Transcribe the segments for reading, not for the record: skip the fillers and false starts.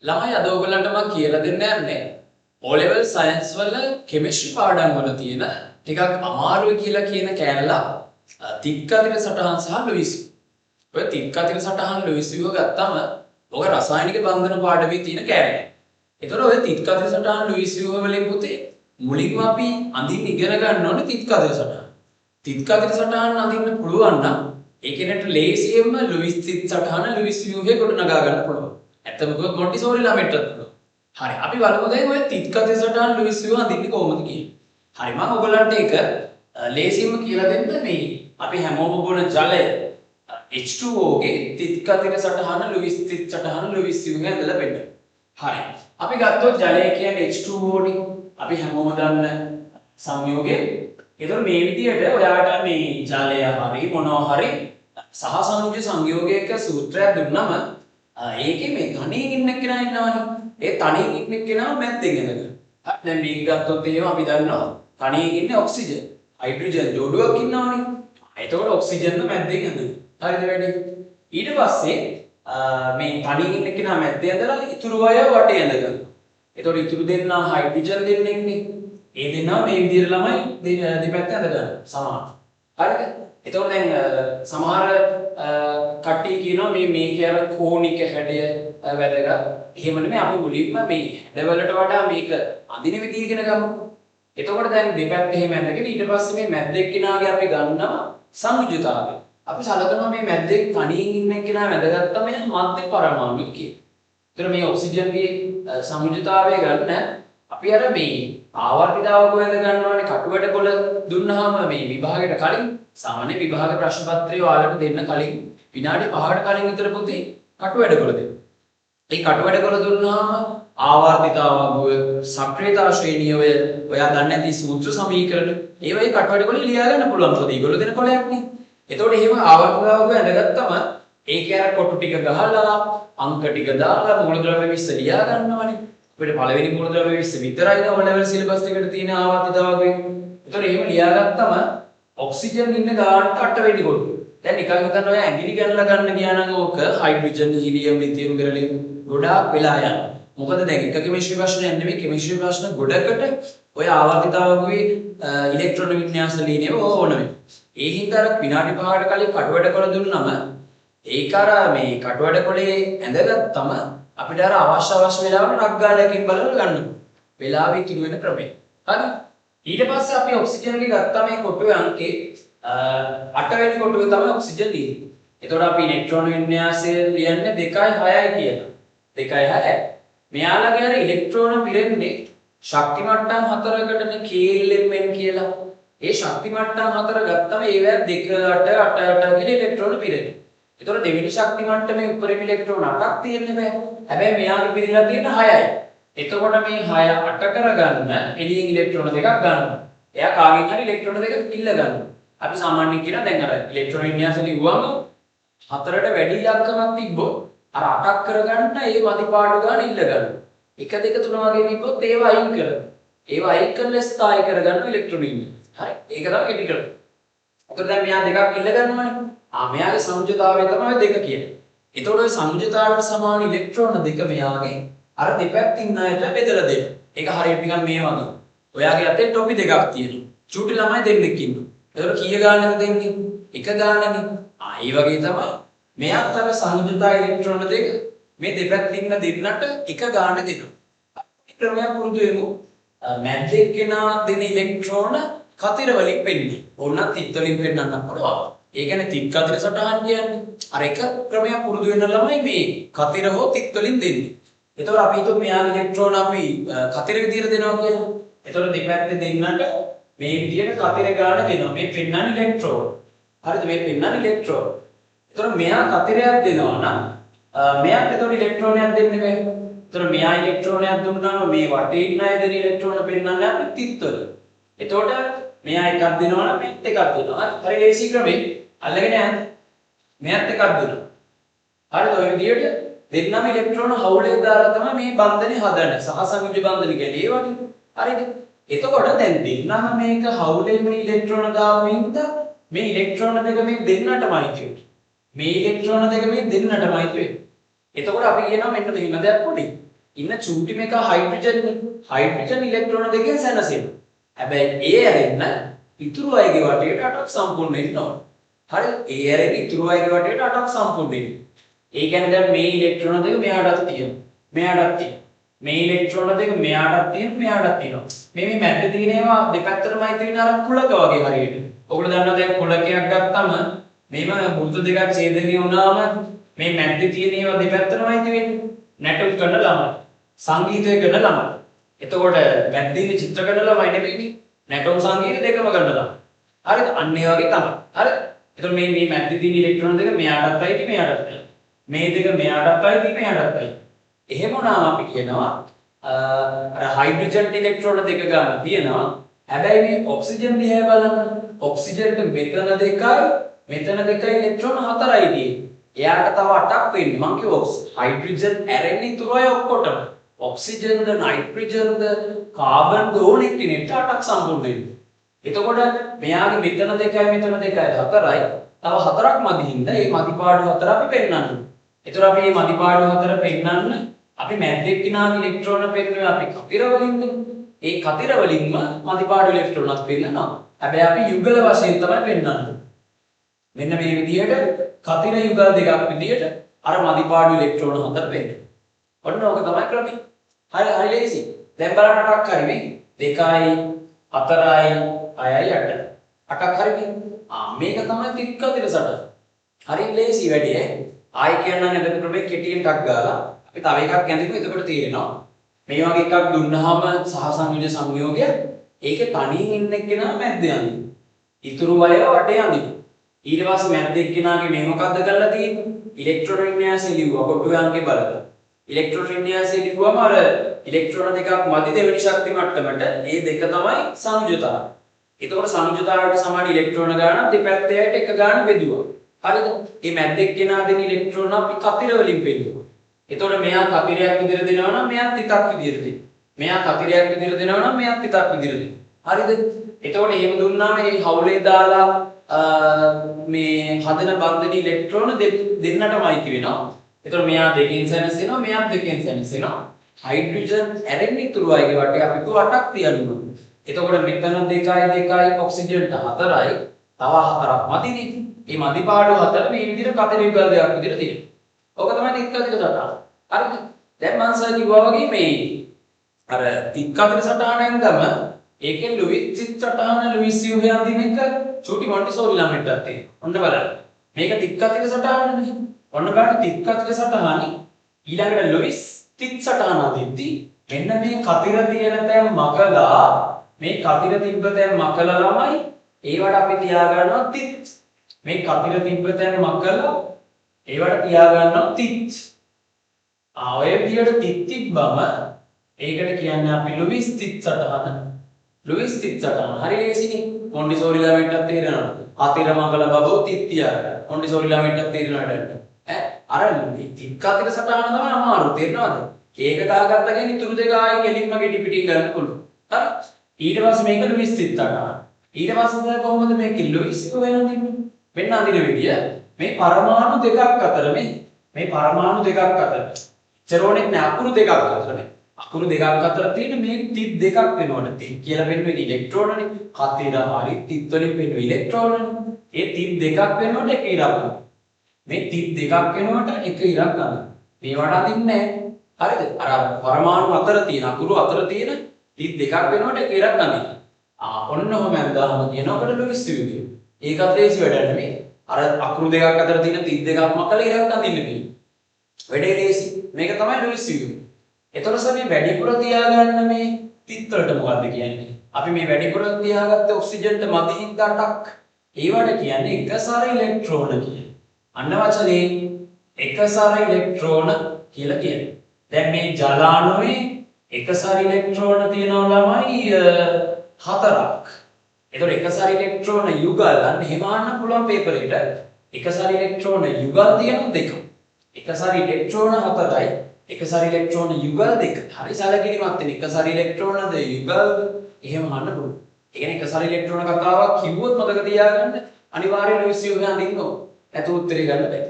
ළමයි අද ඔයගලන්ට මම කියලා දෙන්න යන්නේ O level science වල chemistry පාඩම් වල තියෙන ටිකක් අමාරුයි කියලා කියන කෑල්ල තික්කතිර සටහන් සහ ලුයිස්. ඔය තික්කතිර සටහන් ලුයිස් විව ගත්තම ඔක රසායනික බන්ධන පාඩමේ තියෙන කෑල්ල. ඒතර ඔය තික්කතිර සටහන් ලුයිස් විව වලින් පුතේ මුලින්ම අපි අඳින්න ඉගෙන ගන්න ඕනේ තික්කතිර සටහන්. තික්කතිර සටහන් අඳින්න පුළුවන් නම් ඒ කෙනෙක්ට ලේසියෙන්ම ලුයිස් තිත් සටහන ලුයිස් විව එකේ ගොඩනගා ගන්න පුළුවන්. ඇත්තම කිව්වොත් මොන්ටිසෝරි ළමයිටත් පුළුවන්. හරි අපි බලමු දැන් ඔය තිත්කතිර සටහන් ලුයිස් විව අඳින්නේ කොහොමද කියලා. හරි මම ඔයගලන්ට ඒක ලේසියෙන්ම කියලා දෙන්න මේ අපි හැමෝම බොන ජලය H2O ගේ තිත්කතිර සටහන ලුයිස් තිත් සටහන ලුයිස් විව ඇඳලා පෙන්නන. හරි. අපි ගත්තොත් ජලය කියන්නේ H2O නේ. අපි හැමෝම දන්න සංයෝගය. ඒතකොට මේ විදිහට ඔයාට මේ ජලය හරි මොනවා හරි සහ සංයෝජ සංයෝගයක සූත්‍රයක් දුන්නම ඒකේ මේ තනියෙන් ඉන්න කෙනා ඉන්නවනේ. ඒ තනියෙන් ඉන්න කෙනා මැද්දෙන් එනක. හරි දැන් මේක ගත්තොත් එහෙම අපි දන්නවා තනියෙන් ඉන්නේ ඔක්සිජන්. හයිඩ්‍රජන් ජෝඩුවක් ඉන්නවනේ. එතකොට ඔක්සිජන් මැද්දෙන් එනවා. හරිද වැඩි? ඊට පස්සේ මේ තනියෙන් ඉන්න කෙනා මැද්දේ ඇඳලා ඉතුරු අය වටේ ඇඳගන්නවා. එතකොට ඉතුරු දෙන්නා හයිඩ්‍රජන් දෙන්නෙක්නේ. ඒ දෙන්නා මේ විදිහට ළමයි දෙපැත්ත ඇඳගන්නවා. සමාන. හරිද? එතකොට දැන් සමහර කට්ටිය කියනවා මේකේ අර කෝණික හැඩය වැදගත්. එහෙම නෙමෙයි අපි මුලින්ම මේ හැඩවලට වඩා මේක අඳින විදිය ඉගෙන ගමු. එතකොට දැන් දෙපැත්ත එහෙම ඇඳගෙන ඊට පස්සේ මේ මැද්දේ කෙනාගේ අපි ගන්නවා සංයුජතාවය. අපි සලකනවා මේ මැද්දේ තනියෙන් ඉන්න කෙනා වැදගත්ම මේ මධ්‍ය පරමාණු කිය. ඒතර මේ ඔක්සිජන්ගේ සංයුජතාවය ගන්න අපි අර මේ ආවර්තිතාවක වැඳ ගන්නවානේ කටුවැට කොළ දුන්නාම මේ විභාගයට කලින් සාමාන්‍ය විභාග ප්‍රශ්න පත්‍රය ඔයාලට දෙන්න කලින් විනාඩි 5කට කලින් විතර පුතේ කටුවැට කොළ දෙන්න. මේ කටුවැට කොළ දුන්නාම ආවර්තිතාවක සක්‍රියතා ශ්‍රේණිය ඔයා දන්නේ නැති සූත්‍ර සමීකරණ ඒ වගේ කටුවැට කොළ ලියා ගන්න පුළුවන්. මොකද ඒගොල්ලෝ දෙන කොළයක් නේ. එතකොට එහෙම ආවර්තිතාවක වැඳගත්තම ඒකේ අර කොටු ටික ගහලා අංක ටික දාලා මූලද්‍රව්‍ය විස්ස ලියා ගන්නවනේ. අපිට පළවෙනි මූලද්‍රව්‍ය විස්ස විතරයි නෝ ලෙවල් සිලබස් එකට තියෙන ආවර්තිතාවකේ. ඒතකොට එහෙම ලියාගත්තම ඔක්සිජන් ඉන්න ගානට 8 වෙනි කොටු. දැන් නිකන් හිතන්න ඔය ඇඟිලි ගන්නලා ගන්න ගියා නම් ඕක හයිඩ්‍රජන් හීලියම් ලිතියම් බෙරලින් ගොඩාක් වෙලා යනවා. මොකද දැන් එක කෙමිස්ට්‍රි ප්‍රශ්නයක් නෙමෙයි කෙමිස්ට්‍රි ප්‍රශ්න ගොඩකට ඔය ආවර්තිතාවකේ ඉලෙක්ට්‍රෝන වින්‍යාස ලියන්නේ ඕන වෙනවා. ඒ හින්දා අර විනාඩි 5කට කලින් කටුවැට කොළ දුන්නම ඒක අර මේ කටුවැට කොළේ ඇඳගත්තම අපිට අර අවශ්‍ය වෙලාවට රක් ගාලයකින් බලලා ගන්න. වෙලාවෙ කිලු වෙන ක්‍රමය. හරි? ඊට පස්සේ අපි ඔක්සිජන් එක ගත්තා මේ කොටුවේ අංකේ 8 වෙනි කොටුවේ තමයි ඔක්සිජන් ලියන්නේ. එතකොට අපි ඉලෙක්ට්‍රෝන වින්‍යාසය ලියන්නේ 2යි 6යි කියලා. 2යි 6යි. මෙයාලගේ අර ඉලෙක්ට්‍රෝන පිරෙන්නේ ශක්ති මට්ටම් 4කටනේ KLMN කියලා. ඒ ශක්ති මට්ටම් 4 ගත්තම ඒවැ 2 8 8 8 කියලා ඉලෙක්ට්‍රෝන පිරෙනවා. එතකොට දෙවෙනි ශක්ති මට්ටමේ උඩරිම ඉලෙක්ට්‍රෝන 8ක් තියෙන්න බෑ. හැබැයි මෙයාගේ පිරিলা තියෙන 6යි. එතකොට මේ 6 8 කරගන්න එළියෙන් ඉලෙක්ට්‍රෝන දෙකක් ගන්නවා. එයා කාගෙන් හරි ඉලෙක්ට්‍රෝන දෙකක් ඉල්ල ගන්නවා. අපි සාමාන්‍යයෙන් කියන දැන් අර ඉලෙක්ට්‍රෝන වින්‍යාසෙ ලිව්වම 4ට වැඩි ඉලක්කමක් තිබ්බොත් අර 8ක් කරගන්න ඒ මදිපාඩු ගන්න ඉල්ල ගන්නවා. 1 2 3 වගේ තිබ්බොත් ඒව අයින් කරනවා. ඒව අයින් කරලා ස්ථායි කරගන්න ඉලෙක්ට්‍රෝන වින්‍යාස. හරි. ඒක තමයි ක්‍රිටිකල්. එතකොට දැන් මෙයා දෙකක් ඉල්ල ගන්නවනේ. මෙයාගේ සංයුජතාවය තමයි 2 කියන්නේ. එතකොට ওই සංයුජතාවයට සමාන ඉලෙක්ට්‍රෝන දෙක මෙයාගේ අර දෙපැත්තින් ණයට බෙදලා දෙන්න. ඒක හරියට නිකන් මේ වගේ. ඔයාගේ අතේ ටොපි දෙකක් තියෙනවා. චූටි ළමයි දෙන්නෙක් ඉන්නවා. එතකොට කීය ගානක දෙන්නේ? එක ගානනේ. ඒ වගේ තමයි මෙයාත් අර සංයුජතා ඉලෙක්ට්‍රෝන දෙක මේ දෙපැත්තින් දෙන්නට එක ගාන දෙනවා. ක්‍රමය පුරුදු වෙමු. මැද්දේ කෙනා දෙන ඉලෙක්ට්‍රෝන කතිර වලින් වෙන්නේ. ඕනනම් තිත් වලින් වෙන්නන්න පුළුවන්. ඒ කියන්නේ තිත් කතිර සටහන් කියන්නේ. අර එක ක්‍රමයක් පුරුදු වෙන ළමයි මේ කතිර හෝ තිත් වලින් දෙන්නේ. එතකොට අපි හිතුව මෙයාගේ ඉලෙක්ට්‍රෝන අපි කතිර විදියට දෙනවා කියලා. එතකොට දෙපැත්තේ දෙන්නට මේ විදියට කතිර ගාන දෙනවා. මේ පෙන්නන ඉලෙක්ට්‍රෝන. හරිද? මේ පෙන්නන ඉලෙක්ට්‍රෝන. එතකොට මෙයා කතිරයක් දෙනවා නම් මෙයාට එතකොට ඉලෙක්ට්‍රෝනයක් දෙන්නේ බෑ. එතකොට මෙයා ඉලෙක්ට්‍රෝනයක් දුන්නාම මේ වටේ ඉන්න අය දෙන ඉලෙක්ට්‍රෝන පෙන්නන්නේ අපි තිත් වල. එතකොට මෙයා එකක් දෙනවා නම් මෙත් එකක් දෙනවා. හරි ලේසි ක්‍රමේ අල්ලගෙන යන්න. මෙයාත් එකක් දෙනවා. හරිද? ඔය විදියට දෙන්නම ඉලෙක්ට්‍රෝන හවුලේ දාලා තමයි මේ බන්ධනේ හදන්නේ. සහසංයුජ බන්ධන කියන්නේ ඒ වගේ. හරිද? එතකොට දැන් දෙන්නම මේක හවුලේ මේ ඉලෙක්ට්‍රෝන දාමින්ද මේ ඉලෙක්ට්‍රෝන දෙක මේ දෙන්නටමයි තියෙන්නේ. මේ ඉලෙක්ට්‍රෝන දෙක මේ දෙන්නටමයි තියෙන්නේ. එතකොට අපි කියනවා මෙන්න මෙහෙම දෙයක් පොඩි. ඉන්න චූටිම එක හයිඩ්‍රජන්. හයිඩ්‍රජන් ඉලෙක්ට්‍රෝන දෙකෙන් සැනසෙනවා. හැබැයි ඒ ඇරෙන්න ඉතුරු අයගේ වටේට 8ක් සම්පූර්ණ වෙන්න ඕන. හරි? ඒ ඇරෙන්න ඉතුරු අයගේ වටේට 8ක් සම්පූර්ණ වෙන්න. ඒ කියන්නේ දැන් මේ ඉලෙක්ට්‍රෝන දෙක මෙයාටත් තියෙනවා. මෙයාටත් තියෙනවා. මේ ඉලෙක්ට්‍රෝන දෙක මෙයාටත් තියෙනවා. මෙයාටත් තියෙනවා. මේ මැද්දේ තියෙන ඒවා දෙපැත්තටමයි තියෙන අර කුලක වගේ හරියට. ඔයගොල්ලෝ දන්නවා දැන් කුලකයක් ගත්තම මේම මුතු දෙකක් ඡේදනය වුණාම මේ මැද්දේ තියෙන ඒවා දෙපැත්තටමයි තියෙන්නේ. නැටුම් කරන ළමයි. සංගීතය කරන ළමයි. එතකොට මැද්දේ චිත්‍ර කරන ළමයි නෙමෙයි. නැටුම් සංගීත දෙකම කරන ළමයි. හරිද? අන්න ඒ වගේ තමයි. හරි? එතකොට මේ මැද්දේ තියෙන ඉලෙක්ට්‍රෝන දෙක මෙයාටත් අයිති මෙයාටත් අයිති. මේ දෙක මෙයාටත් අයිති මෙයාටත් අයිති. එහෙම වුණාම අපි කියනවා අර හයිඩ්‍රජන් ඉලෙක්ට්‍රෝන දෙක ගන්න තියෙනවා. හැබැයි මේ ඔක්සිජන් දිහා බලන්න. ඔක්සිජන්ට මෙතන දෙකයි ඉලෙක්ට්‍රෝන 4යි තියෙන්නේ. එයාට තව 8ක් වෙන්නේ. මං කිව්වා හයිඩ්‍රජන් ඇරෙන්නේ ඉතුරු අය ඔක්කොටම. ඔක්සිජන්ද, නයිට්‍රජන්ද, කාබන්ද ඕනෙක් නෙට 8ක් සම්පූර්ණ වෙන්නේ. එතකොට මෙයාගේ මෙතන දෙකයි 4යි. තව 4ක් මදි හින්දා මේ මදිපාඩු 4 අපි පෙන්නන්න. ඒතර අපි මේ මදිපාඩු 4 පෙන්නන්න අපි මැද්දේ කිනාගේ ඉලෙක්ට්‍රෝන පෙන්නුවේ අපි කතිර වලින්ද. ඒ කතිර වලින්ම මදිපාඩු ඉලෙක්ට්‍රෝනත් පෙන්නනවා. හැබැයි අපි යුගල වශයෙන් තමයි පෙන්නන්නේ. මෙන්න මේ විදිහට කතිර යුගල දෙකක් විදිහට අර මදිපාඩු ඉලෙක්ට්‍රෝන 4 පෙන්නනවා. ඔන්න ඕක තමයි ක්‍රමය. හරි ලේසි. දැන් බලන්න 8ක් හරි මේ 2යි 4යි 6යි 8යි. 8ක් හරි මේ. මේක තමයි තිත් කතිර සටහන. හරි ලේසි වැඩි ඈ. ආයි කියන්නම් එතන ක්‍රමේ කෙටියෙන් ටක් ගාලා අපි තව එකක් ගැඳිමු. එතකොට තේරෙනවා. මේ වගේ එකක් දුන්නාම සහසංයෝජ සංයෝගය ඒකේ තනියෙන් ඉන්න එක්කෙනා මැද්ද යන්නේ. ඉතුරු අය වටේ යන්නේ. ඊට පස්සේ මැද්ද එක්කෙනාගේ මේ මොකද්ද කරලා තියෙන්නේ? ඉලෙක්ට්‍රෝන වින්‍යාසය ලිව්වා කොටු යන්ගේ බලලා. ඉලෙක්ට්‍රෝන වින්‍යාසය ලිව්වම අර ඉලෙක්ට්‍රෝන දෙකක් මැද දෙවෙනි ශක්ති මට්ටමට මේ දෙක තමයි සංයුජතාව. ඒතකොට සංයුජතාවයට සමාන ඉලෙක්ට්‍රෝන ගාන දෙපැත්තේ ඇයට එක ගාන බෙදුවා. හරිද? මේ මැද්ද එක්කෙනා දෙන ඉලෙක්ට්‍රෝන අපි කතිර වලින් බෙදුවා. එතකොට මෙයා කතිරයක් විදිහට දෙනවා නම් මෙයාත් තිතක් විදිහට දෙනවා. මෙයා කතිරයක් විදිහට දෙනවා නම් මෙයාත් තිතක් විදිහට දෙනවා. හරිද? එතකොට එහෙම දුන්නාම මේ හවුලේ දාලා මේ හදන බන්ධන ඉලෙක්ට්‍රෝන දෙන්නටමයි වෙනවා. එතකොට මෙයා දෙකෙන් සැනසෙනවා මෙයාත් දෙකෙන් සැනසෙනවා. හයිඩ්‍රජන් ඇරෙන්න ඉතුරු අයගේ වටේ අපි 8ක් තියනවා. එතකොට මෙතන 2යි ඔක්සිජන්ට 4යි තව 4ක් මදිනේ. මේ මදිපාඩු 4 මේ විදිහට කතර යුගල් දෙකක් විදිහට තියෙනවා. ඕක තමයි තිත් කතර සටහන. හරිද? දැන් මං සර් කිව්වා වගේ මේ අර තිත් කතර සටහනෙන් ගම ඒකෙන් ලුයිස් තිත් සටහන ලුයිස් යුහයන් දින එක චූටි මොන්ටිසෝරි ළමෙක්ට තියෙනවා. ඔන්න බලන්න. මේක තිත් කතර සටහනනේ. ඔන්න බලන්න තිත් කතර සටහනේ ඊළඟට ලුයිස් තිත් සටහන දෙද්දි මෙන්න මේ කතර තියෙන තැන් මකලා මේ කතර තිබ්බ තැන් මකලා ළමයි ඒවට අපි තියාගන්නවා තිත්. මේ කතර තිබ්බ තැන් මකලා ඒවට තියාගන්නවා තිත්. ඔය විදිහට තිත් තිබ්බම ඒකට කියන්නේ අපි ලුයිස් තිත් සටහන. ලුයිස් තිත් සටහන. හරි ලේසිනේ. මොන්ටිසෝරි ළමයින්ටත් තේරෙනවා. අතිර මකල බබෝ තිත් තියාගන්න. මොන්ටිසෝරි ළමයින්ටත් තේරෙනවද? අර තිත් කතර සටහන තමයි අමාරු. තේරෙනවද? ඒක දාගත්තා කියන්නේ ඉතුරු දෙක ආයෙ කෙලින්ම ගෙඩි පිටින් ගන්න පුළුවන්. හරි? ඊට පස්සේ මේක ලුයිස් තිත් සටහන. ඊට පස්සේ කොහොමද මේක ලුයිස් එක වෙනන්නේ? වෙන්න අඳින විදිය මේ පරමාණු දෙකක් අතර මේ පරමාණු දෙකක් අතර චරෝණෙක් නෑ අකුරු දෙකක් අතර මේ අකුරු දෙකක් අතර තියෙන මේ තිත් දෙකක් වෙනවනේ තිත් කියලා වෙන්නේ ඉලෙක්ට්‍රෝනනේ කතර හරි තිත් වලින් වෙන්නේ ඉලෙක්ට්‍රෝනනේ ඒ තිත් දෙකක් වෙනකොට එක ඉරක් ගන්න මේ තිත් දෙකක් වෙනකොට එක ඉරක් ගන්න මේවට අදින්නේ නෑ හරිද අර පරමාණු අතර තියෙන අකුරු අතර තියෙන තිත් දෙකක් වෙනකොට එක ඉරක් ගන්න ඔන්න ඔහම අන්දාම කියනකොට ලුයිස් තියුගේ ඒකත් ලේසි වැඩක් නෙමෙයි අර අකුරු දෙකක් අතර තියෙන තිත් දෙකක් මකලා ඉරක් අඳින්න බෑ. වැඩේ ලේසි. මේක තමයි ලුයිස් සියුම්. එතකොට මේ වැඩිපුර තියාගන්න මේ තිත් වලට මොකද්ද කියන්නේ? අපි මේ වැඩිපුර තියාගත්ත ඔක්සිජන්ට මදින් 8ක්. ඒවට කියන්නේ එකසාර ඉලෙක්ට්‍රෝන කියලා. අන්න වචනේ එකසාර ඉලෙක්ට්‍රෝන කියලා කියන්නේ. දැන් මේ ජලාණුවේ එකසාර ඉලෙක්ට්‍රෝන තියෙනවා ළමයි 4ක්. එතකොට එකසාර ඉලෙක්ට්‍රෝන යුගල් අන්න එහෙම ආන්න පුළුවන් පේපර් එකට එකසාර ඉලෙක්ට්‍රෝන යුගල් තියෙන දෙක. එකසාර ඉලෙක්ට්‍රෝන 4යි එකසාර ඉලෙක්ට්‍රෝන යුගල් දෙක. හරි සැලකිලිමත් වෙන එකසාර ඉලෙක්ට්‍රෝනද යුගල් එහෙම ආන්න පුළුවන්. ඒ කියන්නේ එකසාර ඉලෙක්ට්‍රෝන කතාවක් කිව්වොත් මතක තියාගන්න අනිවාර්යයෙන් ලුයිස් සියුම් අඳින්න ඕන. නැතු උත්තරේ ගන්න බෑ.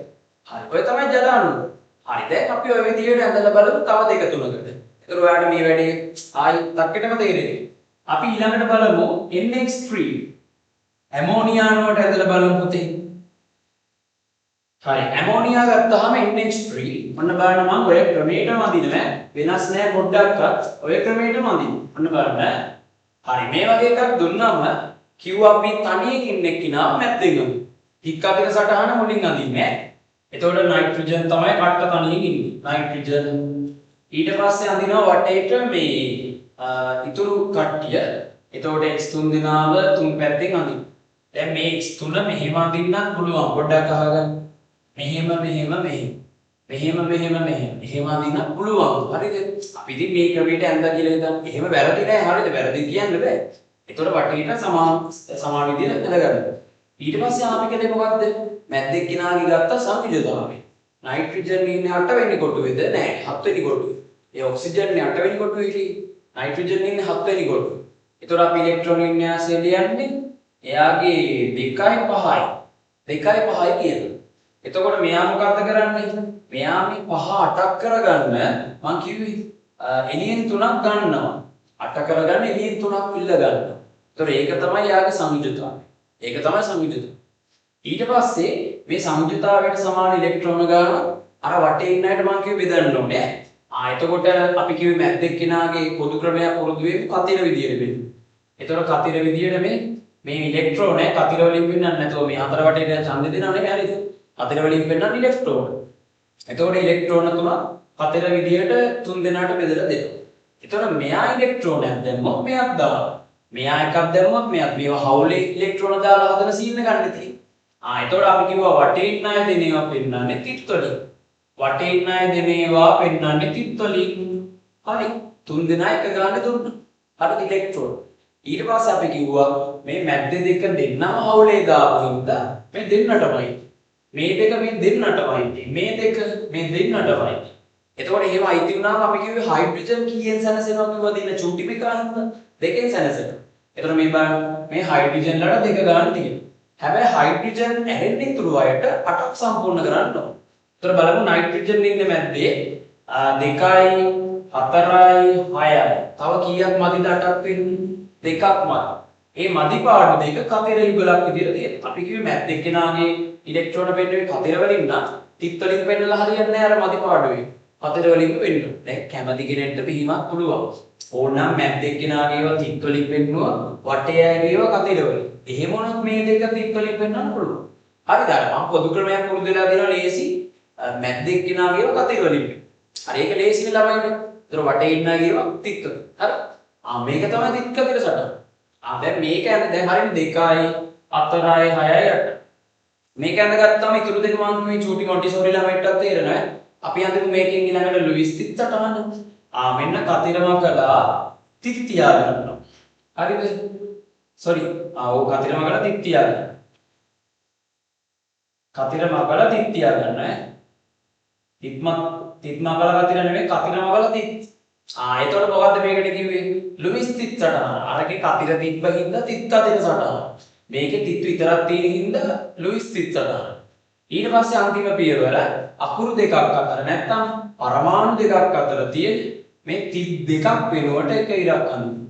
හරි. ඔය තමයි ජලාණු. හරි දැන් අපි ඔය විදිහට ඇඳලා බලමු තව දෙක තුනකට. ඒතර ඔයාලට මේ වැඩේ ආයි තක්කෙටම තේරෙන්නේ. අපි ඊළඟට බලමු NH3 ඇමෝනියා අණුවට ඇඳලා බලමු පුතේ. හරි ඇමෝනියා ගත්තාම NH3 ඔන්න බලන්න මම ඔය ක්‍රමයටම අඳිනවා වෙනස් නෑ පොඩ්ඩක්වත් ඔය ක්‍රමයටම අඳිනවා. ඔන්න බලන්න. හරි මේ වගේ එකක් දුන්නාම කිව්වා අපි තනියෙන් ඉන්න එක්කිනා මැද්දෙන් අඳින්න. ටික අතර සටහන මුලින් අඳින්නේ. එතකොට නයිට්‍රජන් තමයි කට්ට තනියෙන් ඉන්නේ. නයිට්‍රජන් ඊට පස්සේ අඳිනවා වටේට මේ ඉතුරු කට්ටිය. එතකොට X3 දෙනාව තුන් පැත්තෙන් අඳින්න. දැන් මේ X3 මෙහෙම අඳින්නත් පුළුවන්. පොඩ්ඩක් අහගන්න. මෙහෙම මෙහෙම මෙහෙම. මෙහෙම මෙහෙම මෙහෙම. එහෙම අඳින්නත් පුළුවන්. හරිද? අපි ඉතින් මේ ක්‍රමයට ඇඳලා කියලා හිතන්න. එහෙම වැරදි නෑ. හරිද? වැරදි කියන්න බෑ. එතකොට වටේට සමාන විදිහට ඇඳගන්න. ඊට පස්සේ අපි කලේ මොකද්ද? මැද්දේ කිනාගේ ගත්ත සංයුජතාවය. නයිට්‍රජන් ඉන්නේ 8 වෙනි කොටුවේද? නෑ 7 වෙනි කොටුවේ. ඒ ඔක්සිජන් ඉන්නේ 8 වෙනි කොටුවේ ඉතින් නයිට්‍රජන් ඉන්නේ 7 වෙනි කොටුවේ. ඒතකොට අපි ඉලෙක්ට්‍රෝන වින්‍යාසය ලියන්නේ එයාගේ 2යි 5යි. 2යි 5යි කියනවා. එතකොට මෙයා මොකද්ද කරන්නේ? මෙයා මේ 5 8ක් කරගන්න මං කිව්වේ එළියෙන් 3ක් ගන්නවා. 8 කරගන්න එළියෙන් 3ක් ඉල්ල ගන්නවා. ඒතකොට ඒක තමයි යාගේ සංයුජතාවය. ඒක තමයි සංයුජතාවය. ඊට පස්සේ මේ සංයුජතාවයට සමාන ඉලෙක්ට්‍රෝන ගන්න අර වටේ ඉන්න අයට මම කිව්වේ බෙදන්න ඕනේ. එතකොට අපි කිව්වේ මැද්දෙක් කෙනාගේ පොදු ක්‍රමයක් පුරුදු වෙමු කතිර විදියට වෙන්න. එතකොට කතිර විදියට මේ ඉලෙක්ට්‍රෝන කතිර වලින් වෙන්නන්නේ නැතුව මේ හතර වටේට ඡන්දෙ දෙනවනේ හරිද? කතිර වලින් වෙන්නන්නේ ඉලෙක්ට්‍රෝන. එතකොට ඉලෙක්ට්‍රෝන තුන කතිර විදියට තුන් දෙනාට බෙදලා දෙනවා. එතකොට මෙයා ඉලෙක්ට්‍රෝනයක් දැම්මොත් මෙයක් දානවා. මෙයා එකක් දැම්මොත් මෙයක් මේවා හවුලේ ඉලෙක්ට්‍රෝන දාලා හදන සීන් එක ගන්න තියෙන්නේ. එතකොට අපි කිව්වා වටේ ඉන්න අය දෙන ඒවා පෙන්නන්නේ තිත් වලින්. වටේ ඉන්න අය දෙන ඒවා පෙන්නන්නේ තිත් වලින්. හරි. තුන් දෙනා එක ගන්න දුන්නා. අර ඉලෙක්ට්‍රෝන. ඊට පස්සේ අපි කිව්වා මේ මැද්දේ දෙක දෙන්නම හවුලේ දාපු හින්දා මේ දෙන්නටමයි. මේ දෙක මේ දෙන්නටමයි. මේ දෙක මේ දෙන්නටමයි. එතකොට එහෙම අයිති වුණාම අපි කිව්වේ හයිඩ්‍රජන් කීයෙන් සැනසෙනවා කිව්වද ඉන්න චූටි මෙකානින්ද දෙකෙන් සැනසෙනවා. එතකොට මේ බලන්න මේ හයිඩ්‍රජන් වල දෙක ගන්න තියෙනවා. හැබැයි හයිඩ්‍රජන් ඇරෙන්න ඉතුරු අයට 8ක් සම්පූර්ණ කරන්න ඕන. ඒතර බලමු නයිට්‍රජන් ඉන්නේ මැද්දේ 2යි 4යි 6යි. තව කීයක් මදිද 8ක් වෙන්නේ? 2ක් මදි. මේ මදි පාඩු දෙක කතර යුගලක් විදියට තියෙනවා. අපි කිව්වේ මැද්දේ කෙනාගේ ඉලෙක්ට්‍රෝන පෙන්නුවේ කතර වලින් නම් තිත් වලින් පෙන්නලා හරියන්නේ නැහැ අර මදි පාඩුවේ. කතර වලින් වෙන්න. දැන් කැමති කෙනෙක්ට බීමක් පුළුවන්. ඕනනම් මැද්දේ කෙනාගේ ඒවා තිත් වලින් පෙන්නුවා වටේ ඇගේ ඒවා කතර වලින්. එහෙම වුණත් මේ දෙක තිත් වලින් පෙන්වන්න පුළුවන්. හරිද? මම පොදු ක්‍රමයක් පුරුදු වෙලා දෙනවා ලේසි මැද්දේ කෙනාගේ ඒවා කතර වලින්. හරි ඒක ලේසිනේ ළමයිනේ. ඒතර වටේ ඉන්නගේ ඒවා තිත් වලින්. හරි. මේක තමයි තිත් කතර සටහන. දැන් මේක දැන් හරියන්නේ 2යි 4යි 6යි 8. මේක ඇඳගත්තාම ඉතුරු දෙක මම මේ චූටි මොන්ටිසෝරි ළමයිටත් තේරෙනවා. අපි අඳිමු මේකෙන් ඊළඟට ලුයිස් තිත් සටහන. මෙන්න කතිරම කළා තිත් තියා ගන්නවා. හරිද? sorry. කතිරම කළා තිත් තියා ගන්න. කතිරම කළා තිත් තියා ගන්න ඈ. තිත්ම කළා කතිර නෙමෙයි කතිරම කළා තිත්. එතකොට මොකද්ද මේකට කිව්වේ? ලුයිස් තිත් සටහන. අරගේ කතිර තිබ්බ හින්දා තිත් කතිර සටහන. මේකේ තිත් විතරක් තියෙන හින්දා ලුයිස් තිත් සටහන. ඊට පස්සේ අන්තිම පියවර අකුරු දෙකක් අතර නැත්තම් පරමාණු දෙකක් අතර තියෙන මේ තිත් දෙකක් වෙනුවට එක ඉරක් අඳින්න.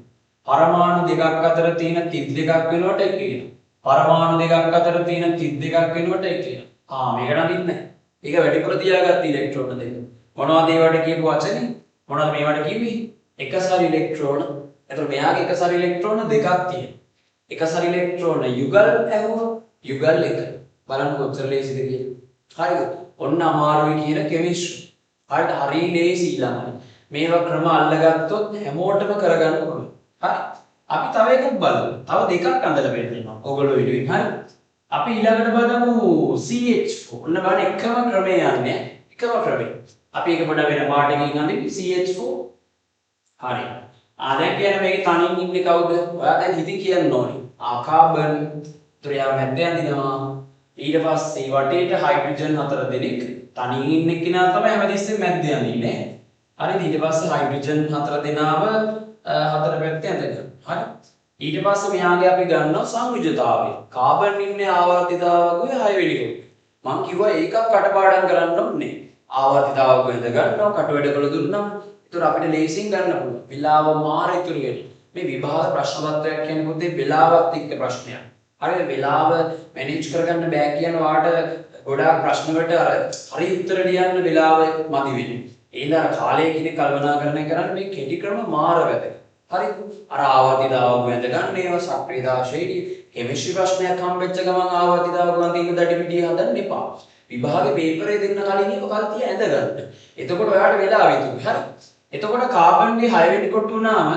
පරමාණු දෙකක් අතර තියෙන තිත් දෙකක් වෙනුවට එක ඉර. පරමාණු දෙකක් අතර තියෙන තිත් දෙකක් වෙනුවට එක ඉර. මේකට අඳින්නේ නැහැ. ඒක වැඩිපුර තියාගත්ත ඉලෙක්ට්‍රෝන දෙක. මොනවද ඒවට කියපු වචනේ? මොනවද මේවට කිව්වේ? එකසාර ඉලෙක්ට්‍රෝන. එතකොට මෙයාගේ එකසාර ඉලෙක්ට්‍රෝන දෙකක් තියෙනවා. එකසාර ඉලෙක්ට්‍රෝන යුගල් ඇහුවා යුගල් එක. බලන්න කොච්චර ලේසිද කියලා. හරිද? ඔන්න අමාරුයි කියන කෙමිස්ට්‍රි. හරිද? හරි ලේසි ළමයි. මේවා ක්‍රම අල්ලගත්තොත් හැමෝටම කරගන්න පුළුවන්. හරි. අපි තව එකක් බලමු. තව දෙකක් අඳලා පෙන්නනවා. ඕගොල්ලෝ වීඩියෝෙන් හරි. අපි ඊළඟට බලමු CH4. ඔන්න බලන්න එකම ක්‍රමය යන්නේ. එකම ක්‍රමය. අපි ඒක පොඩ්ඩක් වෙන පාඩකින් අඳින්න CH4. හරි. දැන් කියන්නේ මේකේ තනින් ඉන්නේ කවුද? ඔයා දැන් හිතින් කියන්න ඕනේ. කාබන් ත්‍රියා මැද්ද අඳිනවා. ඊට පස්සේ වටේට හයිඩ්‍රජන් 4 දෙනෙක් තනින් ඉන්න කෙනා තමයි හැමදෙස්සෙම මැද්දේ අඳින්නේ. හරිද? ඊට පස්සේ හයිඩ්‍රජන් 4 දෙනාව හතර පැත්තේ ඇඳගෙන. හරි. ඊට පස්සේ මෙයාගේ අපි ගන්නවා සංයුජතාවය. කාබන් ඉන්නේ ආවර්තිතාවකගේ 6 වෙනි කොට. මම කිව්වා ඒකක් කටපාඩම් කරන්න ඕනේ. ආවර්තිතාවක් වෙනද ගන්නවා කට වැඩ කළ දුන්නා. ඒතර අපිට ලේසියෙන් ගන්න පුළුවන්. වෙලාව මාර ඉතුරු වෙන. මේ විභාග ප්‍රශ්න පත්‍රයක් කියන්නේ පොතේ වෙලාවත් එක්ක ප්‍රශ්නයක්. හරිද? වෙලාව මැනේජ් කරගන්න බෑ කියන වාට ගොඩාක් ප්‍රශ්න වලට අර හරි උත්තර ලියන්න වෙලාව මදි වෙන්නේ. ඒලා කාලය කියන කල්පනාකරණය කරන්න මේ කෙටි ක්‍රම මාර වැදගත්. හරිද? අර ආවර්තිතාවක් වෙනද ගන්න ඒවා සක්‍රීයතා ශෛලිය කෙමිස්ට්‍රි ප්‍රශ්නයක් හම්බෙච්ච ගමන් ආවර්තිතාවක් වන්දින්න දඩි පිටිය හදන්න එපා. විභාගේ පේපරේ දෙන්න කලින් ඒක කල්තිය ඇඳ ගන්න. එතකොට ඔයාලට වෙලාව ඉතුරුයි. හරි. එතකොට කාබන්ගේ 6 වෙනි කොටු වුණාම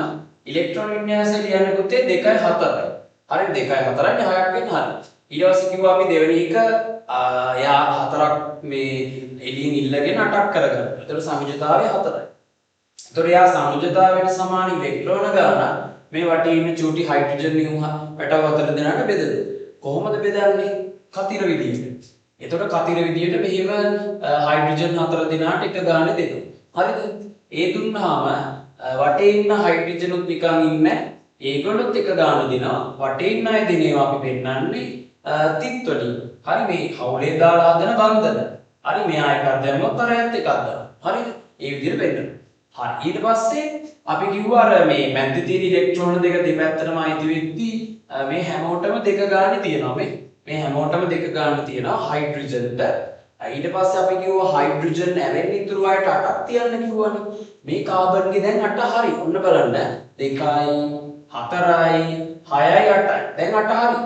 ඉලෙක්ට්‍රෝන වින්‍යාසය ලියන්න පුතේ 2යි 4යි. හරි 2යි 4යි 6ක් වෙන හරි. ඊට පස්සේ කිව්වා අපි දෙවෙනි එක යා 4ක් මේ එළියෙන් ඉල්ලගෙන 8ක් කරගන්න. ඒතර සමජතාවය 4යි. ඒතර යා සමජතාවයට සමාන ඉලෙක්ට්‍රෝන ගාන මේ වටේ ඉන්න චූටි හයිඩ්‍රජන් නියුම් පැටව අතර දෙනාට බෙදලා. කොහොමද බෙදන්නේ? කතිර විදියට. එතකොට කතිර විදියට මෙහෙම හයිඩ්‍රජන් 4 දෙනාට එක ගානේ දෙනවා. හරිද? ඒ දුන්නාම වටේ ඉන්න හයිඩ්‍රජනුත් නිකන් ඉන්නේ. ඒගොල්ලොත් එක ගාන දෙනවා. වටේ ඉන්න අය දෙනේවා අපි පෙන්නන්නේ තිත් වලින්. හරි මේ හවුලේ දාලා හදන බන්ධන. හරි මෙයා එකක් දැම්මොත් අර ඇත්ත එකක් දානවා. හරිද? ඒ විදිහට පෙන්නනවා. හරි ඊට පස්සේ අපි කිව්වා අර මේ මැද්දේ තියෙන ඉලෙක්ට්‍රෝන දෙක දෙපැත්තටම අයිති වෙද්දී මේ හැමෝටම දෙක ගානේ තියෙනවා මේ හැමෝටම දෙක ගානේ තියෙනවා හයිඩ්‍රජන්ට. ඊට පස්සේ අපි කිව්වා හයිඩ්‍රජන් ඇරෙන්න ඉතුරු අයට 8ක් තියන්න කිව්වනේ. මේ කාබන්ගේ දැන් 8 හරි. ඔන්න බලන්න 2යි 4යි 6යි 8යි. දැන් 8 හරි.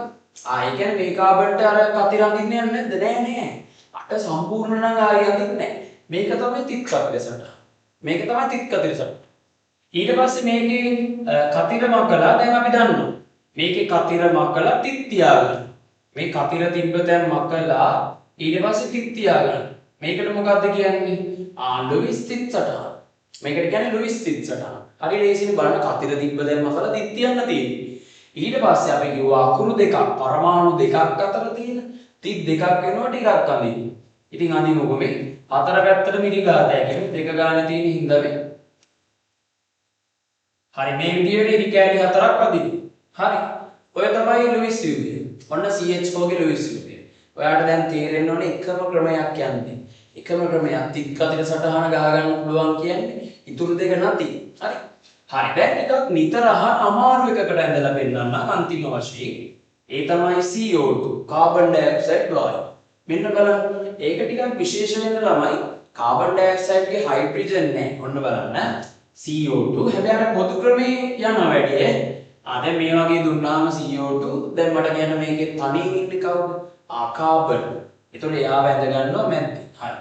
ඒ කියන්නේ මේ කාබන්ට අර කති රඳින්න යන්නේ නැද්ද? නෑ. 8 සම්පූර්ණ නම් ආයෙ අඳින්නේ නෑ. මේක තමයි තිත් කතිරසට. මේක තමයි තිත් කතිරසට. ඊට පස්සේ මේකේ කතිර මකලා දැන් අපි දන්නවා. මේකේ කතිර මකලා තිත් තියාගන්න. මේ කතිර තිබ්බ තැන් මකලා ඊට පස්සේ තිත් තියාගන්න. මේකට මොකද්ද කියන්නේ? ලුයිස් තිත් සටහන. මේකට කියන්නේ ලුයිස් තිත් සටහන. හරි ලේසියෙන් බලන්න කතිර තිබ්බ තැන් මකලා තිත් තියන්න තියෙන්නේ. ඊට පස්සේ අපි කිව්වා අකුරු දෙකක් පරමාණු දෙකක් අතර තියෙන තිත් දෙකක් වෙනවා ටිකක් අඳින්න. ඉතින් අඳිනකො මේ හතර පැත්තට මිරිගාතය කියන්නේ දෙක ගානේ තියෙන හින්දා මේ. හරි මේ විදිහට ඉරි කැලි හතරක් අදින්න. හරි. ඔය තමයි ලුයිස් යුගය. ඔන්න CH4 ගේ ලුයිස් යුගය. ඔයාලට දැන් තේරෙන්න ඕනේ එකම ක්‍රමයක් යන්නේ. එකම ක්‍රමයක් තිත් කතිර සටහන ගහ ගන්න පුළුවන් කියන්නේ ඉතුරු දෙක නැති. හරි. හරි දැන් ටිකක් නිතර අමාරු එකකට ඇඳලා පෙන්නන්න අන්තිම වශයෙන්. ඒ තමයි CO2 කාබන් ඩයොක්සයිඩ් ගාය. මෙන්න බලන්න ඒක ටිකක් විශේෂ වෙන ළමයි කාබන් ඩයොක්සයිඩ් ගේ හයිඩ්‍රජන් නැහැ. ඔන්න බලන්න CO2 හැබැයි අර පොදු ක්‍රමේ යන වැඩි දැන් මේ වගේ දුන්නාම CO2 දැන් මට කියන්න මේකේ තනියෙන් ඉන්නේ කවුද? කාබන්. ඒතකොට එයා වැඳ ගන්නවා මැද්දේ. හරි.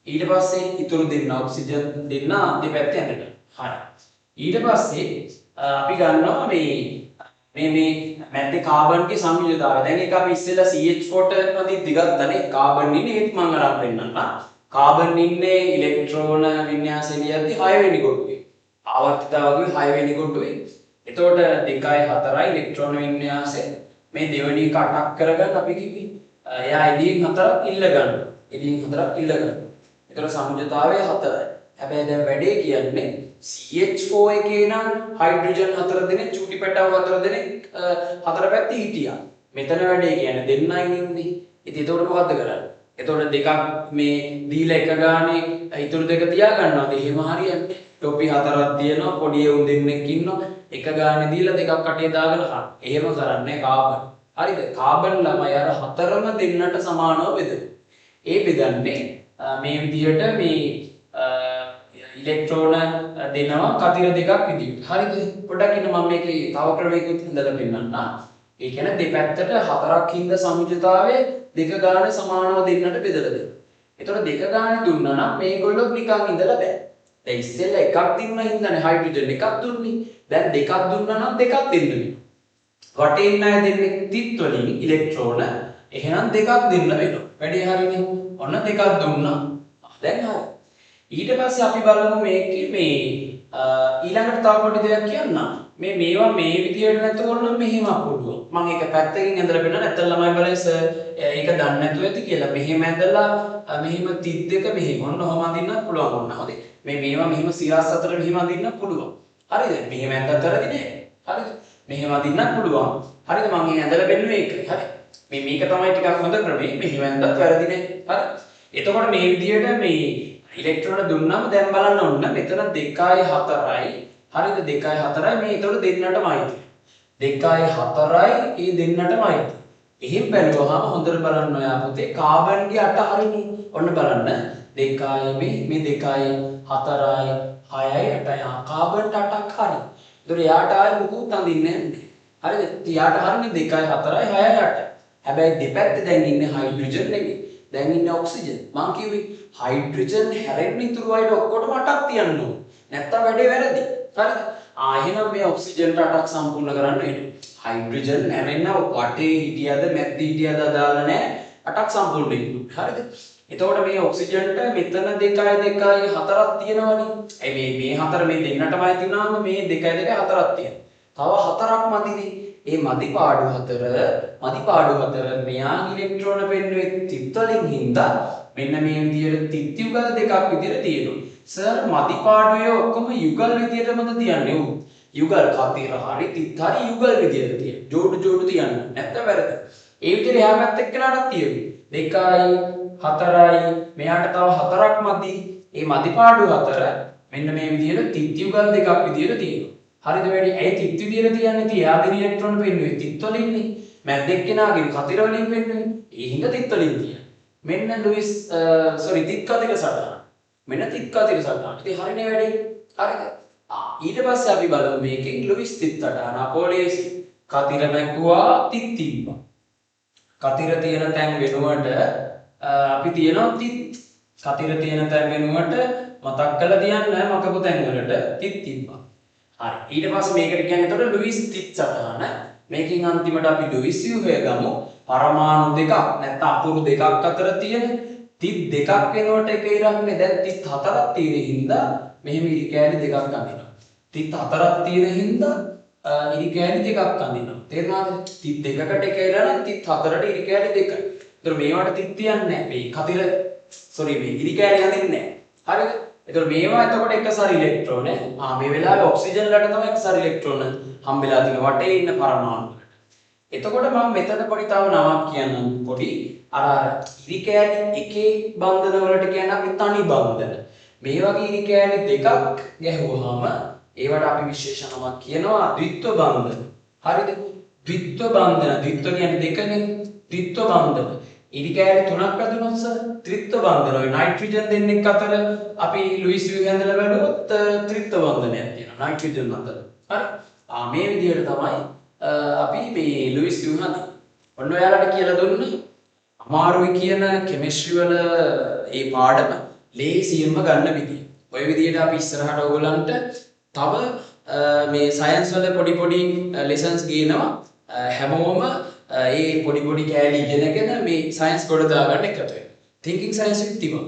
ඊට පස්සේ ඉතුරු දෙන්න ඔක්සිජන් දෙන්න දෙපැත්තේ ඇඳගන්න. හරි. ඊට පස්සේ අපි ගන්නවා මේ මැද්දේ කාබන්ගේ සංයුජතාවය. දැන් ඒක අපි ඉස්සෙල්ලා CH4 ට මතිද්දි ගත්තනේ කාබන් ඉන්නේ ඒත් මම අරන් පෙන්නන්න. කාබන් ඉන්නේ ඉලෙක්ට්‍රෝන වින්‍යාසය ලියද්දි 6 වෙනි කොටුවේ. ආවර්තිතාවගේ 6 වෙනි කොටුවේ. එතකොට 2යි 4යි ඉලෙක්ට්‍රෝන වින්‍යාසය මේ දෙවෙනි එක අටක් කරගන්න අපි කිව්වේ. එයා එළියෙන් 4ක් ඉල්ල ගන්නවා. එළියෙන් 4ක් ඉල්ල ගන්නවා. ඒතර සංයුජතාවය 4යි. හැබැයි දැන් වැඩේ කියන්නේ CH4 එකේ නම් හයිඩ්‍රජන් 4 දෙනෙක් චූටි පැටව 4 දෙනෙක් හතර පැත්තේ හිටියා. මෙතන වැඩේ කියන්නේ දෙන්නයි ඉන්නේ. ඉතින් එතකොට මොකද්ද කරන්නේ? එතකොට දෙකක් මේ දීලා එක ගානේ ඉතුරු දෙක තියා ගන්නවාද? එහෙම හරියන්නේ. ටොපි 4ක් තියෙනවා පොඩි උන් දෙන්නෙක් ඉන්නවා. එක ගානේ දීලා දෙකක් අටේ දාගෙන ගන්න. එහෙම කරන්නේ කාබන්. හරිද? කාබන් ළමයි අර හතරම දෙන්නට සමානව බෙදෙනවා. ඒ බෙදන්නේ මේ විදිහට මේ ඉලෙක්ට්‍රෝන දෙනවා කතිර දෙකක් විදිහට. හරිද? පොඩ්ඩක් ඉන්න මම මේකේ තව ක්‍රමයකට හදලා පෙන්නන්න. ඒ කියන්නේ දෙපැත්තට හතරක් හින්ද සංයුජතාවයේ දෙක ගානේ සමානව දෙන්නට බෙදලා දෙනවා. ඒතකොට දෙක ගානේ දුන්නා නම් මේගොල්ලෝ නිකන් ඉඳලා බෑ. දැන් ඉස්සෙල්ලා එකක් දුන්න හින්දානේ හයිඩ්‍රජන් එකක් දුන්නේ. දැන් දෙකක් දුන්නා නම් දෙකක් දෙන්න වෙනවා. වටේ ඉන්න අය දෙන්නේ තිත් වලින් ඉලෙක්ට්‍රෝන. එහෙනම් දෙකක් දෙන්න වෙනවා. වැඩේ හරිනේ. ඔන්න දෙකක් දුන්නා. දැන් හරි. ඊට පස්සේ අපි බලමු මේකේ මේ ඊළඟට තව පොඩි දෙයක් කියන්න. මේවා මේ විදියට නැතුව නම් මෙහෙම පුළුවන්. මම ඒක පැත්තකින් ඇඳලා පෙන්නන නැත්නම් ළමයි බලයි සර් ඒක දන්නේ නැතුව ඇති කියලා. මෙහෙම ඇඳලා මෙහෙම තිත් දෙක මෙහෙම ඔන්න ඔහම අඳින්නත් පුළුවන් ඔන්න. හරි. මේවා මෙහෙම සිරස් අතර මෙහෙම අඳින්නත් පුළුවන්. හරිද? මෙහෙම ඇඳලා තරදී නෑ. හරිද? මෙහෙම අඳින්නත් පුළුවන්. හරිද? මම මේ ඇඳලා පෙන්නුවේ ඒකයි. හරි. මේක තමයි ටිකක් හොඳ ක්‍රමේ. මෙහෙම ඇඳලා වැරදි නෑ. හරි. එතකොට මේ විදියට මේ ඉලෙක්ට්‍රෝන දුන්නම දැන් බලන්න ඕන මෙතන 2යි 4යි හරිද 2යි 4යි මේ ඒතකොට දෙන්නටම අයිති 2යි 4යි ඒ දෙන්නටම අයිති එහෙන් බැලුවහම හොඳට බලන්න ඔයා පුතේ කාබන්ගේ අට හරිනේ ඔන්න බලන්න 2යි මේ 2යි 4යි 6යි 8යි කාබන්ට අටක් හරි ඒතකොට යාට ආයේ මුකුත් අඳින්නේ නැහැ හරිද යාට හරිනේ 2යි 4යි 6යි 8යි හැබැයි දෙපැත්තේ දැන් ඉන්නේ හයිඩ්‍රජන් නෙමෙයි දැන් ඉන්නේ ඔක්සිජන් මං කිව්වේ හයිඩ්‍රජන් හැරෙන්න ඉතුරු අයට ඔක්කොටම අටක් තියන්න ඕන නැත්තම් වැඩේ වැරදි හරිද එහෙනම් මේ ඔක්සිජන්ට අටක් සම්පූර්ණ කරන්න වෙනවා හයිඩ්‍රජන් හැරෙන්න වටේ හිටියද මැද්දේ හිටියද අදාළ නැහැ අටක් සම්පූර්ණ වෙන්න හරිද එතකොට මේ ඔක්සිජන්ට මෙතන 2යි 4ක් තියෙනවනේ මේ හතර මේ දෙන්නටමයි තියුණාම මේ 2යි 4ක් තියෙනවා තව හතරක් මදිනේ ඒ මදිපාඩු හතර මෙයා ඉලෙක්ට්‍රෝන පෙන්නුවේ තිත් වලින් හින්දා මෙන්න මේ විදියට තිත් යුගල දෙකක් විදියට තියෙනවා. සර් මදිපාඩුවේ ඔක්කොම යුගල් විදියටමද තියන්නේ උ. යුගල් කතර හරි තිත් හරි යුගල් විදියට තියෙන. ජෝඩු තියන්න. නැත්නම් වැරද. ඒ විදිහට එහා පැත්තේ එක්කනටත් තියෙන්නේ. 2යි 4යි මෙයාට තව හතරක් මදි. ඒ මදිපාඩු හතර මෙන්න මේ විදියට තිත් යුගල් දෙකක් විදියට තියෙනවා. හරිද වැඩි ඇයි තිත් විදියට තියන්නේ ඉතින් එයාගේ ඉලෙක්ට්‍රෝන පෙන්නුවේ තිත් වලින්නේ මැද්දෙක් කෙනාගේ කතර වලින් පෙන්නුවේ ඒ හින්දා තිත් වලින් තියන්නේ මෙන්න ලුයිස් තිත් කතිර සටහන මෙන්න තිත් කතිර සටහන ඉතින් හරිනේ වැඩි හරිද ඊට පස්සේ අපි බලමු මේකෙන් ලුයිස් තිත් සටහන අපෝලේසි කතිර මැක්කුවා තිත් තිබ්බා කතිර තියෙන තැන් වෙනුවට අපි තියනවා තිත් කතිර තියෙන තැන් වෙනුවට මතක් කරලා තියන්න මකපු තැන් වලට තිත් තිබ්බා හරි ඊට පස්සේ මේකට කියන්නේ එතකොට ලුයිස් තිත් සටහන මේකෙන් අන්තිමට අපි ලුයිස් ව්‍යුහය ගමු පරමාණු දෙකක් නැත්නම් අකුරු දෙකක් අතර තියෙන තිත් දෙකක් වෙනකොට එක ඉරක්නේ දැන් තිත් හතරක් තියෙන හින්දා මෙහෙම ඉරි කෑලි දෙකක් අඳිනවා තිත් හතරක් තියෙන හින්දා ඉරි කෑලි දෙකක් අඳිනවා තේරුණාද තිත් දෙකකට එක ඉරන තිත් හතරට ඉරි කෑලි දෙකයි ඒතර මේවට තිත් තියන්නේ නැහැ මේ කතිර මේ ඉරි කෑලි අඳින්නේ නැහැ හරිද එතකොට මේවා එතකොට එක සරි ඉලෙක්ට්‍රෝන මේ වෙලාවේ ඔක්සිජන් වලට තමයි එක සරි ඉලෙක්ට්‍රෝන හම්බෙලා තියෙන වටේ ඉන්න පරමාණු වලට එතකොට මම මෙතන පොඩි තව නමක් කියන්නම් පොඩි අර ඉරි කෑලි එකේ බන්ධන වලට කියන අපි තනි බන්ධන මේ වගේ ඉරි කෑලි දෙකක් ගැහුවාම ඒවට අපි විශේෂ නමක් කියනවා ද්විත්ව බන්ධන හරිද ද්විත්ව බන්ධන ද්විත්ව කියන්නේ දෙකනේ ත්‍රිත්ව බන්ධන ඉරි කෑලි තුනක් ඇතුළත් සර් ත්‍රිත්ව බන්ධන ඔය නයිට්‍රජන් දෙන්නෙක් අතර අපි ලුයිස් ව්‍යුහය ඇඳලා බලුවොත් ත්‍රිත්ව බන්ධනයක් තියෙනවා නයිට්‍රජන් අතර හරි මේ විදිහට තමයි අපි මේ ලුයිස් ව්‍යුහය හදන්නේ ඔන්න ඔයාලට කියලා දුන්නේ අමාරුයි කියන කෙමිස්ට්‍රි වල ඒ පාඩම ලේසියෙන්ම ගන්න විදිය ඔය විදිහට අපි ඉස්සරහට ඔයගොල්ලන්ට තව මේ සයන්ස් වල පොඩි ලෙසන්ස් ගේනවා හැමෝම ඒ පොඩි කෑලි ඉගෙනගෙන මේ සයන්ස් කොට දාගන්න එකතු වෙනවා. thinking science with Tima